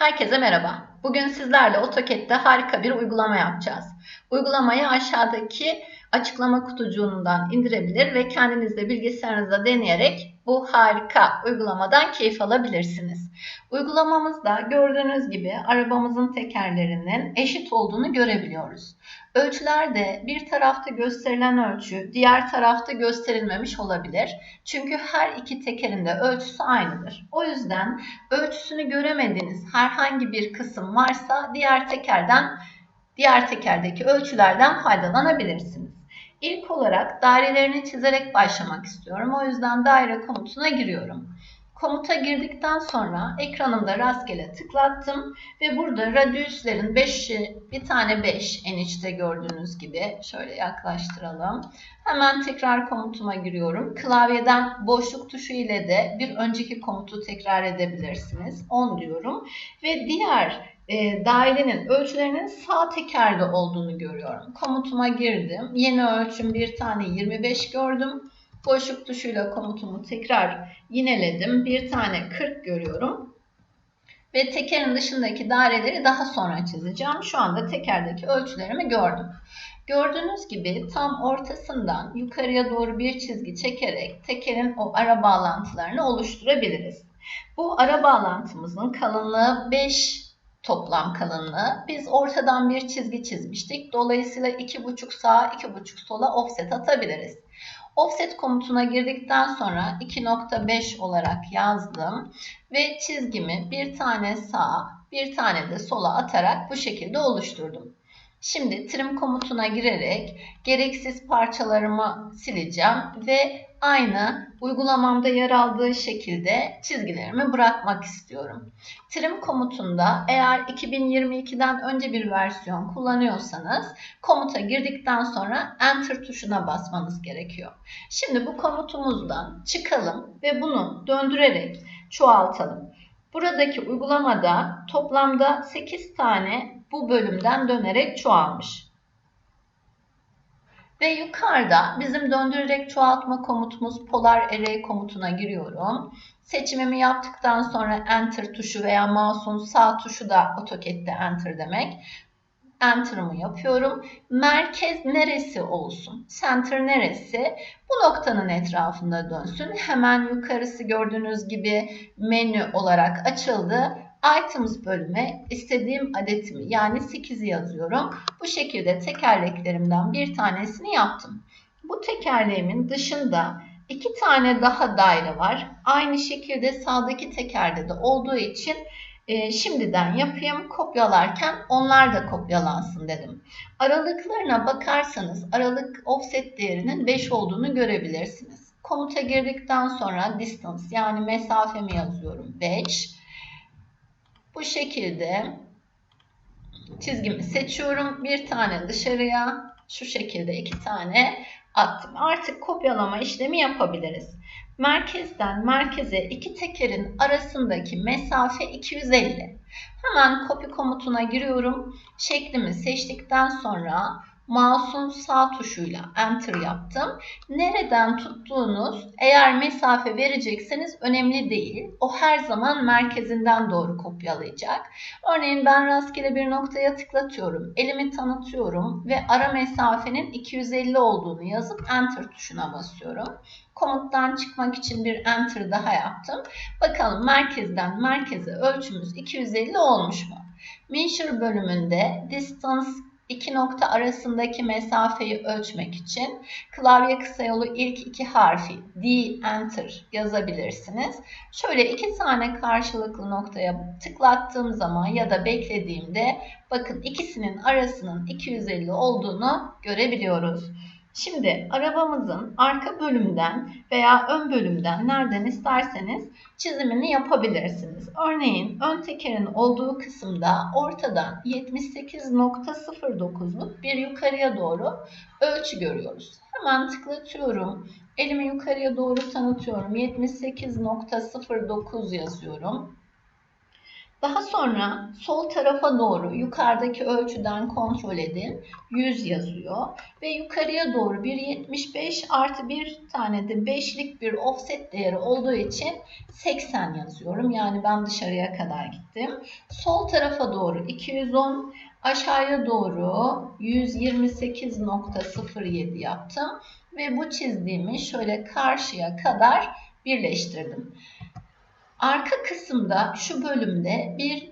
Herkese merhaba. Bugün sizlerle AutoCAD'de harika bir uygulama yapacağız. Uygulamayı aşağıdaki açıklama kutucuğundan indirebilir ve kendiniz de bilgisayarınızda deneyerek bu harika uygulamadan keyif alabilirsiniz. Uygulamamızda gördüğünüz gibi arabamızın tekerlerinin eşit olduğunu görebiliyoruz. Ölçülerde bir tarafta gösterilen ölçü diğer tarafta gösterilmemiş olabilir. Çünkü her iki tekerin de ölçüsü aynıdır. O yüzden ölçüsünü göremediğiniz herhangi bir kısım varsa diğer tekerdeki ölçülerden faydalanabilirsiniz. İlk olarak dairelerini çizerek başlamak istiyorum. O yüzden daire komutuna giriyorum. Komuta girdikten sonra ekranımda rastgele tıklattım ve burada radiuslerin 5'i bir tane 5 en içte gördüğünüz gibi. Şöyle yaklaştıralım. Hemen tekrar komutuma giriyorum. Klavyeden boşluk tuşu ile de bir önceki komutu tekrar edebilirsiniz. 10 diyorum ve diğer dairenin ölçülerinin sağ tekerde olduğunu görüyorum. Komutuma girdim. Yeni ölçüm bir tane 25 gördüm. Boşluk tuşuyla komutumu tekrar yineledim. Bir tane 40 görüyorum. Ve tekerin dışındaki daireleri daha sonra çizeceğim. Şu anda tekerdeki ölçülerimi gördüm. Gördüğünüz gibi tam ortasından yukarıya doğru bir çizgi çekerek tekerin o ara bağlantılarını oluşturabiliriz. Bu ara bağlantımızın kalınlığı 5 toplam kalınlığı. Biz ortadan bir çizgi çizmiştik. Dolayısıyla 2,5 sağa 2,5 sola offset atabiliriz. Offset komutuna girdikten sonra 2,5 olarak yazdım ve çizgimi bir tane sağa bir tane de sola atarak bu şekilde oluşturdum. Şimdi trim komutuna girerek gereksiz parçalarımı sileceğim ve aynı uygulamamda yer aldığı şekilde çizgilerimi bırakmak istiyorum. Trim komutunda eğer 2022'den önce bir versiyon kullanıyorsanız komuta girdikten sonra Enter tuşuna basmanız gerekiyor. Şimdi bu komutumuzdan çıkalım ve bunu döndürerek çoğaltalım. Buradaki uygulamada toplamda 8 tane bu bölümden dönerek çoğalmış. Ve yukarıda bizim döndürerek çoğaltma komutumuz Polar Array komutuna giriyorum. Seçimimi yaptıktan sonra Enter tuşu veya mouse'un sağ tuşu da AutoCAD'de Enter demek. Enter'ımı yapıyorum. Merkez neresi olsun? Center neresi? Bu noktanın etrafında dönsün. Hemen yukarısı gördüğünüz gibi menü olarak açıldı. Items bölüme istediğim adetimi yani 8'i yazıyorum. Bu şekilde tekerleklerimden bir tanesini yaptım. Bu tekerleğimin dışında 2 tane daha daire var. Aynı şekilde sağdaki tekerde de olduğu için şimdiden yapayım. Kopyalarken onlar da kopyalansın dedim. Aralıklarına bakarsanız aralık offset değerinin 5 olduğunu görebilirsiniz. Komuta girdikten sonra distance yani mesafemi yazıyorum 5. Bu şekilde çizgimi seçiyorum. Bir tane dışarıya şu şekilde 2 tane attım. Artık kopyalama işlemi yapabiliriz. Merkezden merkeze iki tekerin arasındaki mesafe 250. Hemen copy komutuna giriyorum. Şeklimi seçtikten sonra mouse'un sağ tuşuyla enter yaptım. Nereden tuttuğunuz eğer mesafe verecekseniz önemli değil. O her zaman merkezinden doğru kopyalayacak. Örneğin ben rastgele bir noktaya tıklatıyorum. Elimi tanıtıyorum ve ara mesafenin 250 olduğunu yazıp enter tuşuna basıyorum. Komuttan çıkmak için bir enter daha yaptım. Bakalım merkezden merkeze ölçümüz 250 olmuş mu? Measure bölümünde distance iki nokta arasındaki mesafeyi ölçmek için klavye kısa yolu ilk iki harfi D enter yazabilirsiniz. Şöyle iki tane karşılıklı noktaya tıklattığım zaman ya da beklediğimde bakın ikisinin arasının 250 olduğunu görebiliyoruz. Şimdi arabamızın arka bölümden veya ön bölümden nereden isterseniz çizimini yapabilirsiniz. Örneğin ön tekerin olduğu kısımda ortadan 78,09'luk bir yukarıya doğru ölçü görüyoruz. Hemen tıklatıyorum. Elimi yukarıya doğru tanıtıyorum. 78,09 yazıyorum. Daha sonra sol tarafa doğru yukarıdaki ölçüden kontrol edin. 100 yazıyor. Ve yukarıya doğru 1.75 artı bir tane de 5'lik bir offset değeri olduğu için 80 yazıyorum. Yani ben dışarıya kadar gittim. Sol tarafa doğru 210, aşağıya doğru 128.07 yaptım. Ve bu çizdiğimi şöyle karşıya kadar birleştirdim. Arka kısımda şu bölümde bir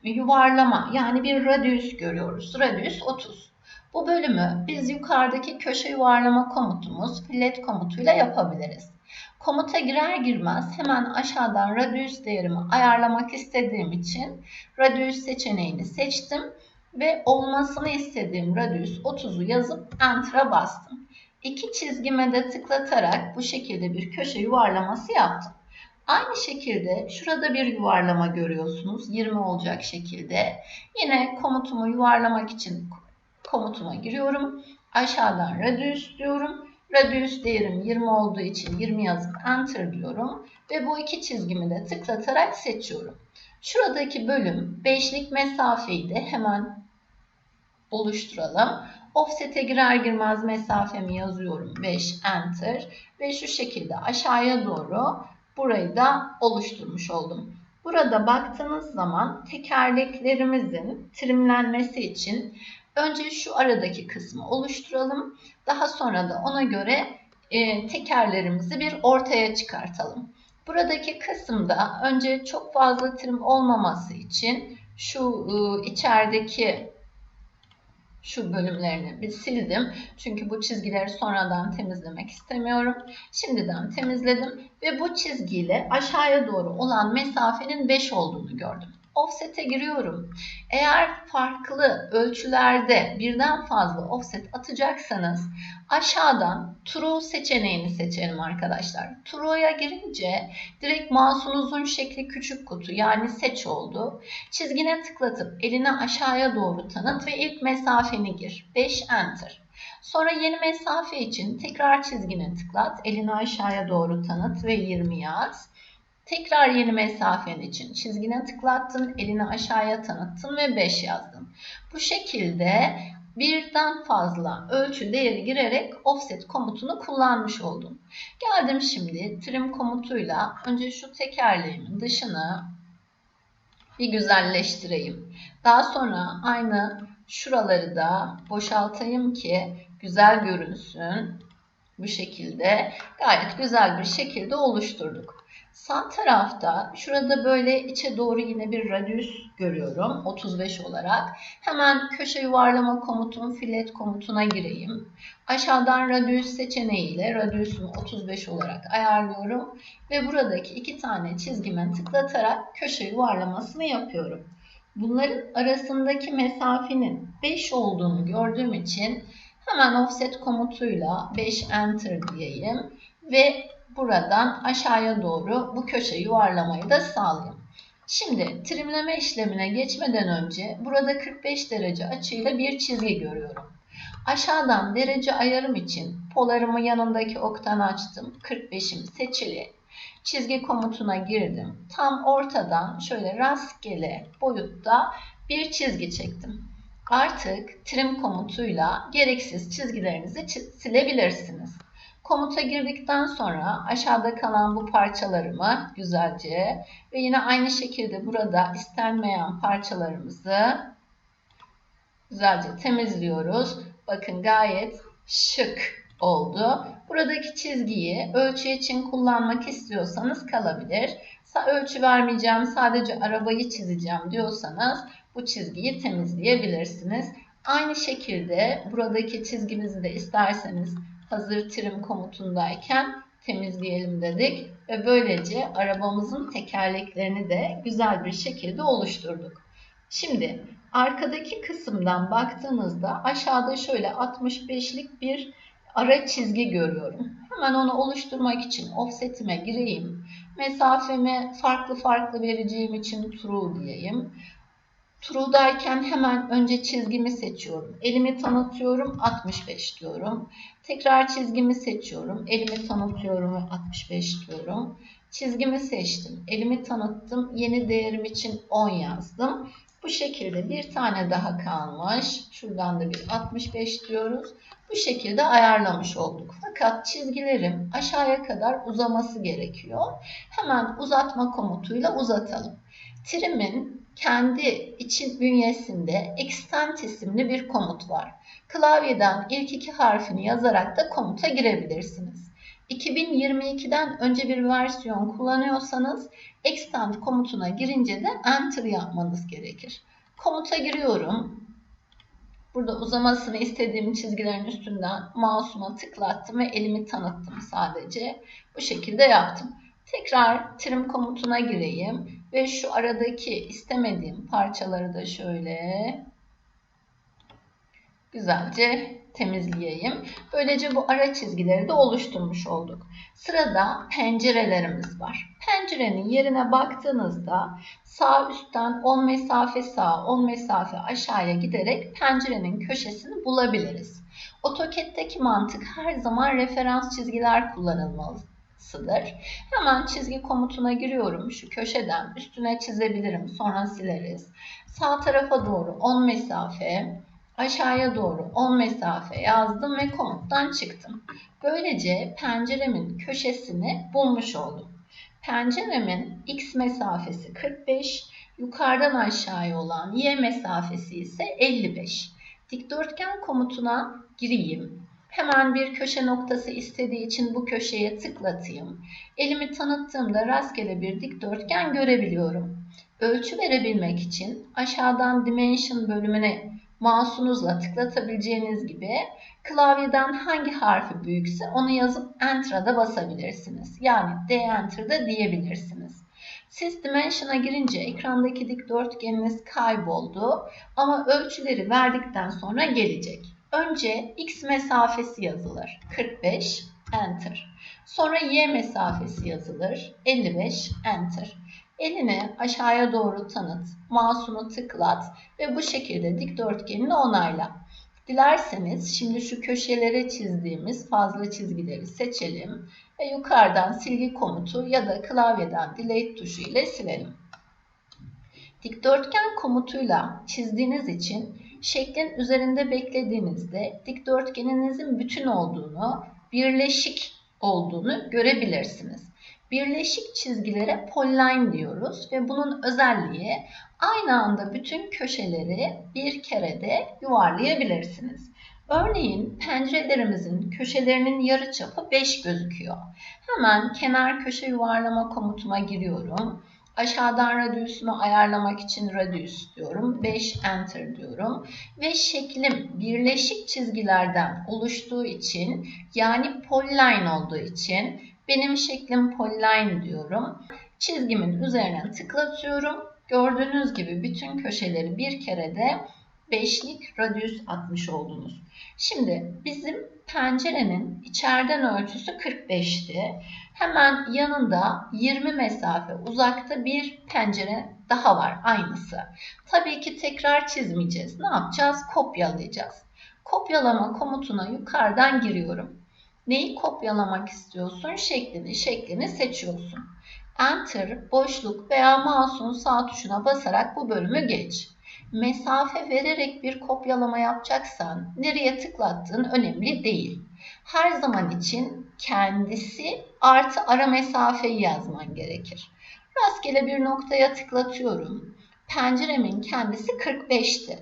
yuvarlama yani bir radius görüyoruz. Radius 30. Bu bölümü biz yukarıdaki köşe yuvarlama komutumuz fillet komutuyla yapabiliriz. Komuta girer girmez hemen aşağıdan radius değerimi ayarlamak istediğim için radius seçeneğini seçtim ve olmasını istediğim radius 30'u yazıp enter'a bastım. İki çizgime de tıklatarak bu şekilde bir köşe yuvarlaması yaptım. Aynı şekilde şurada bir yuvarlama görüyorsunuz. 20 olacak şekilde. Yine komutumu yuvarlamak için komutuma giriyorum. Aşağıdan radius diyorum. Radius değerim 20 olduğu için 20 yazıp enter diyorum. Ve bu iki çizgimi de tıklatarak seçiyorum. Şuradaki bölüm 5'lik mesafeyi de hemen oluşturalım. Offset'e girer girmez mesafemi yazıyorum. 5 enter ve şu şekilde aşağıya doğru burayı da oluşturmuş oldum. Burada baktığınız zaman tekerleklerimizin trimlenmesi için önce şu aradaki kısmı oluşturalım. Daha sonra da ona göre tekerlerimizi bir ortaya çıkartalım. Buradaki kısımda önce çok fazla trim olmaması için şu içerideki şu bölümlerini bir sildim. Çünkü bu çizgileri sonradan temizlemek istemiyorum. Şimdiden temizledim ve bu çizgiyle aşağıya doğru olan mesafenin 5 olduğunu gördüm. Offset'e giriyorum. Eğer farklı ölçülerde birden fazla offset atacaksanız aşağıdan True seçeneğini seçelim arkadaşlar. True'ya girince direkt mouse'unuzun şekli küçük kutu yani seç oldu. Çizgine tıklatıp elini aşağıya doğru tanıt ve ilk mesafeni gir. 5 enter. Sonra yeni mesafe için tekrar çizgine tıklat. Elini aşağıya doğru tanıt ve 20 yaz. Tekrar yeni mesafen için çizgine tıklattın, elini aşağıya tanıttın ve 5 yazdın. Bu şekilde birden fazla ölçü değeri girerek offset komutunu kullanmış oldum. Geldim şimdi trim komutuyla önce şu tekerleğimin dışını bir güzelleştireyim. Daha sonra aynı şuraları da boşaltayım ki güzel görünsün. Bu şekilde gayet güzel bir şekilde oluşturduk. Sağ tarafta şurada böyle içe doğru yine bir radius görüyorum 35 olarak. Hemen köşe yuvarlama komutum fillet komutuna gireyim. Aşağıdan radius seçeneğiyle radiusumu 35 olarak ayarlıyorum. Ve buradaki iki tane çizgime tıklatarak köşe yuvarlamasını yapıyorum. Bunların arasındaki mesafenin 5 olduğunu gördüğüm için hemen offset komutuyla 5 enter diyeyim ve buradan aşağıya doğru bu köşe yuvarlamayı da sağlayayım. Şimdi trimleme işlemine geçmeden önce burada 45 derece açıyla bir çizgi görüyorum. Aşağıdan derece ayarım için polarımı yanındaki oktan açtım. 45'im seçili. Çizgi komutuna girdim. Tam ortadan şöyle rastgele boyutta bir çizgi çektim. Artık trim komutuyla gereksiz çizgilerinizi silebilirsiniz. Komuta girdikten sonra aşağıda kalan bu parçalarımı güzelce ve yine aynı şekilde burada istenmeyen parçalarımızı güzelce temizliyoruz. Bakın gayet şık oldu. Buradaki çizgiyi ölçü için kullanmak istiyorsanız kalabilir. Ölçü vermeyeceğim, sadece arabayı çizeceğim diyorsanız bu çizgiyi temizleyebilirsiniz. Aynı şekilde buradaki çizgimizi de isterseniz hazır trim komutundayken temizleyelim dedik. Ve böylece arabamızın tekerleklerini de güzel bir şekilde oluşturduk. Şimdi arkadaki kısımdan baktığınızda aşağıda şöyle 65'lik bir ara çizgi görüyorum. Hemen onu oluşturmak için offset'ime gireyim. Mesafemi farklı vereceğim için true diyeyim. True'dayken hemen önce çizgimi seçiyorum. Elimi tanıtıyorum, 65 diyorum. Tekrar çizgimi seçiyorum. Elimi tanıtıyorum ve 65 diyorum. Çizgimi seçtim. Elimi tanıttım. Yeni değerim için 10 yazdım. Bu şekilde bir tane daha kalmış. Şuradan da bir 65 diyoruz. Bu şekilde ayarlamış olduk. Fakat çizgilerim aşağıya kadar uzaması gerekiyor. Hemen uzatma komutuyla uzatalım. Trim'in kendi için bünyesinde extend isimli bir komut var. Klavyeden ilk iki harfini yazarak da komuta girebilirsiniz. 2022'den önce bir versiyon kullanıyorsanız extend komutuna girince de enter yapmanız gerekir. Komuta giriyorum. Burada uzamasını istediğim çizgilerin üstünden mouse'uma tıklattım ve elimi tanıttım sadece. Bu şekilde yaptım. Tekrar trim komutuna gireyim ve şu aradaki istemediğim parçaları da şöyle güzelce temizleyeyim. Böylece bu ara çizgileri de oluşturmuş olduk. Sırada pencerelerimiz var. Pencerenin yerine baktığınızda sağ üstten 10 mesafe sağa, 10 mesafe aşağıya giderek pencerenin köşesini bulabiliriz. AutoCAD'deki mantık her zaman referans çizgiler kullanılmalısıdır. Hemen çizgi komutuna giriyorum. Şu köşeden üstüne çizebilirim. Sonra sileriz. Sağ tarafa doğru 10 mesafe, aşağıya doğru 10 mesafe yazdım ve komuttan çıktım. Böylece penceremin köşesini bulmuş oldum. Penceremin x mesafesi 45, yukarıdan aşağıya olan y mesafesi ise 55. Dikdörtgen komutuna gireyim. Hemen bir köşe noktası istediği için bu köşeye tıklatayım. Elimi tanıttığımda rastgele bir dikdörtgen görebiliyorum. Ölçü verebilmek için aşağıdan Dimension bölümüne mouse'unuzla tıklatabileceğiniz gibi klavyeden hangi harfi büyükse onu yazıp Enter'a da basabilirsiniz. Yani D-Enter'da diyebilirsiniz. Siz Dimension'a girince ekrandaki dikdörtgeniniz kayboldu ama ölçüleri verdikten sonra gelecek. Önce X mesafesi yazılır. 45, Enter. Sonra Y mesafesi yazılır. 55, Enter. Elini aşağıya doğru tanıt, mouse'unu tıklat ve bu şekilde dikdörtgenini onayla. Dilerseniz şimdi şu köşelere çizdiğimiz fazla çizgileri seçelim ve yukarıdan silgi komutu ya da klavyeden delete tuşu ile silelim. Dikdörtgen komutuyla çizdiğiniz için şeklin üzerinde beklediğinizde dikdörtgeninizin bütün olduğunu, birleşik olduğunu görebilirsiniz. Birleşik çizgilere polyline diyoruz ve bunun özelliği aynı anda bütün köşeleri bir kerede yuvarlayabilirsiniz. Örneğin pencerelerimizin köşelerinin yarıçapı 5 gözüküyor. Hemen kenar köşe yuvarlama komutuma giriyorum. Aşağıdan radius'umu ayarlamak için radius diyorum. 5 enter diyorum. Ve şeklim birleşik çizgilerden oluştuğu için yani polyline olduğu için benim şeklim polyline diyorum. Çizgimin üzerine tıklatıyorum. Gördüğünüz gibi bütün köşeleri bir kerede 5'lik radius atmış oldunuz. Şimdi bizim pencerenin içeriden ölçüsü 45'ti. Hemen yanında 20 mesafe uzakta bir pencere daha var aynısı. Tabii ki tekrar çizmeyeceğiz. Ne yapacağız? Kopyalayacağız. Kopyalama komutuna yukarıdan giriyorum. Neyi kopyalamak istiyorsun? Şeklini seçiyorsun. Enter, boşluk veya mouse'un sağ tuşuna basarak bu bölümü geç. Mesafe vererek bir kopyalama yapacaksan nereye tıklattığın önemli değil. Her zaman için kendisi artı ara mesafeyi yazman gerekir. Rastgele bir noktaya tıklatıyorum. Penceremin kendisi 45'ti.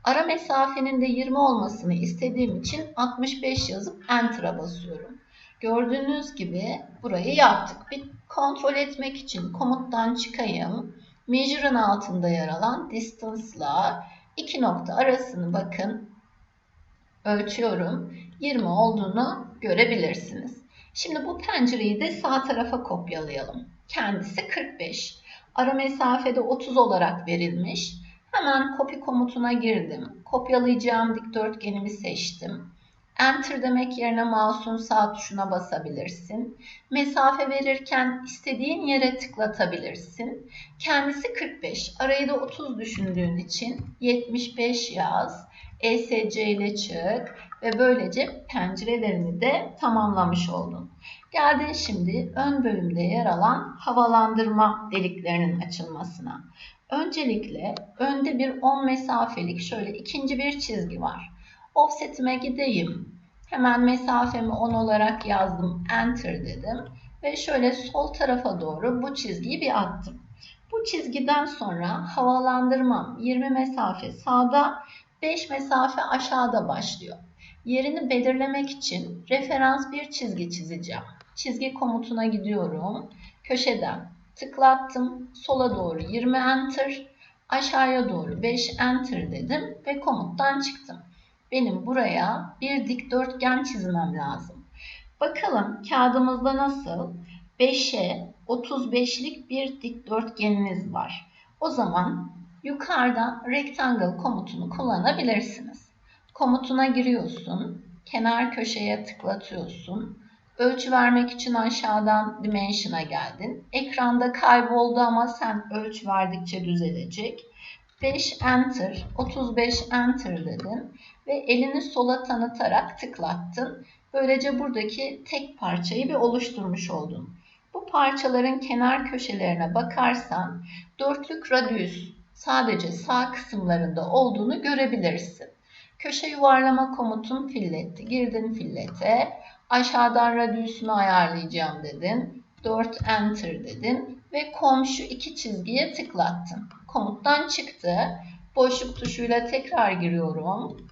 Ara mesafenin de 20 olmasını istediğim için 65 yazıp Enter'a basıyorum. Gördüğünüz gibi burayı yaptık. Bir kontrol etmek için komuttan çıkayım. Measure'ın altında yer alan distance'la iki nokta arasını bakın ölçüyorum. 20 olduğunu görebilirsiniz. Şimdi bu pencereyi de sağ tarafa kopyalayalım. Kendisi 45. Ara mesafede 30 olarak verilmiş. Hemen copy komutuna girdim. Kopyalayacağım dikdörtgenimi seçtim. Enter demek yerine mouse'un sağ tuşuna basabilirsin. Mesafe verirken istediğin yere tıklatabilirsin. Kendisi 45. Arayı da 30 düşündüğün için 75 yaz. ESC ile çık ve böylece pencerelerini de tamamlamış oldun. Geldin şimdi ön bölümde yer alan havalandırma deliklerinin açılmasına. Öncelikle önde bir 10 mesafelik şöyle ikinci bir çizgi var. Offset'ime gideyim. Hemen mesafemi 10 olarak yazdım. Enter dedim. Ve şöyle sol tarafa doğru bu çizgiyi bir attım. Bu çizgiden sonra havalandırmam 20 mesafe sağda, 5 mesafe aşağıda başlıyor. Yerini belirlemek için referans bir çizgi çizeceğim. Çizgi komutuna gidiyorum. Köşeden tıklattım. Sola doğru 20 Enter, aşağıya doğru 5 Enter dedim ve komuttan çıktım. Benim buraya bir dikdörtgen çizmem lazım. Bakalım kağıdımızda nasıl? 5'e 35'lik bir dikdörtgeniniz var. O zaman yukarıda rectangle komutunu kullanabilirsiniz. Komutuna giriyorsun. Kenar köşeye tıklatıyorsun. Ölçü vermek için aşağıdan Dimension'a geldin. Ekranda kayboldu ama sen ölçü verdikçe düzelecek. 5 Enter, 35 Enter dedin ve elini sola tanıtarak tıklattın. Böylece buradaki tek parçayı bir oluşturmuş oldun. Bu parçaların kenar köşelerine bakarsan dörtlük radius sadece sağ kısımlarında olduğunu görebilirsin. Köşe yuvarlama komutun filletti. Girdin fillete. Aşağıdan radiusunu ayarlayacağım dedin. 4 Enter dedin ve komşu iki çizgiye tıklattın. Komuttan çıktı. Boşluk tuşuyla tekrar giriyorum.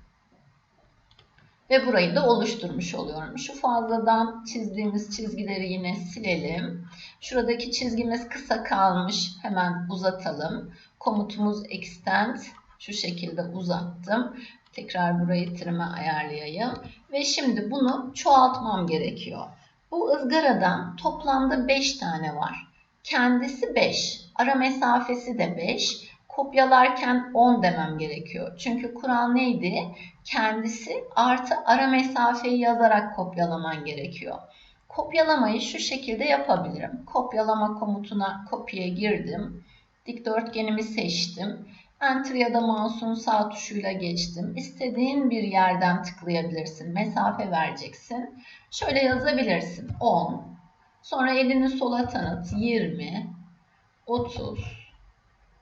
Ve burayı da oluşturmuş oluyorum. Şu fazladan çizdiğimiz çizgileri yine silelim. Şuradaki çizgimiz kısa kalmış. Hemen uzatalım. Komutumuz extend. Şu şekilde uzattım. Tekrar burayı trim'e ayarlayayım. Ve şimdi bunu çoğaltmam gerekiyor. Bu ızgaradan toplamda 5 tane var. Kendisi 5. Ara mesafesi de 5. Kopyalarken 10 demem gerekiyor. Çünkü kural neydi? Kendisi artı ara mesafeyi yazarak kopyalaman gerekiyor. Kopyalamayı şu şekilde yapabilirim. Kopyalama komutuna kopya girdim. Dikdörtgenimi seçtim. Enter ya da mouse'un sağ tuşuyla geçtim. İstediğin bir yerden tıklayabilirsin. Mesafe vereceksin. Şöyle yazabilirsin. 10. Sonra elini sola tanıt. 20, 30,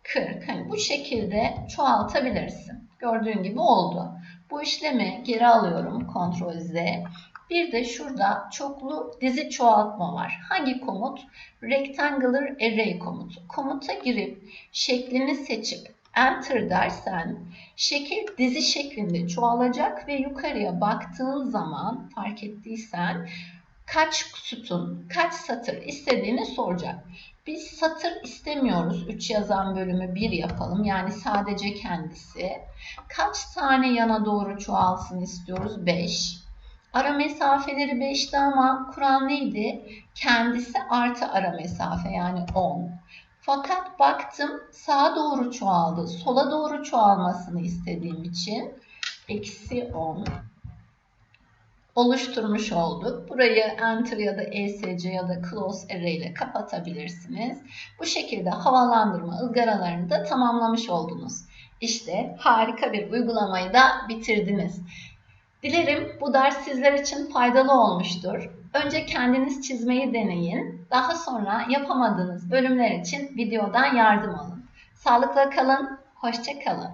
40. Hani bu şekilde çoğaltabilirsin. Gördüğün gibi oldu. Bu işlemi geri alıyorum. Ctrl Z. Bir de şurada çoklu dizi çoğaltma var. Hangi komut? Rectangular Array komutu. Komuta girip şeklini seçip Enter dersen şekil dizi şeklinde çoğalacak ve yukarıya baktığın zaman fark ettiysen kaç sütun, kaç satır istediğini soracak. Biz satır istemiyoruz. 3 yazan bölümü 1 yapalım. Yani sadece kendisi. Kaç tane yana doğru çoğalsın istiyoruz? 5. Ara mesafeleri 5'ti ama kural neydi? Kendisi artı ara mesafe yani 10. Fakat baktım sağa doğru çoğaldı. Sola doğru çoğalmasını istediğim için eksi 10 oluşturmuş olduk. Burayı Enter ya da ESC ya da Close Array ile kapatabilirsiniz. Bu şekilde havalandırma ızgaralarını da tamamlamış oldunuz. İşte harika bir uygulamayı da bitirdiniz. Dilerim bu ders sizler için faydalı olmuştur. Önce kendiniz çizmeyi deneyin. Daha sonra yapamadığınız bölümler için videodan yardım alın. Sağlıkla kalın, hoşça kalın.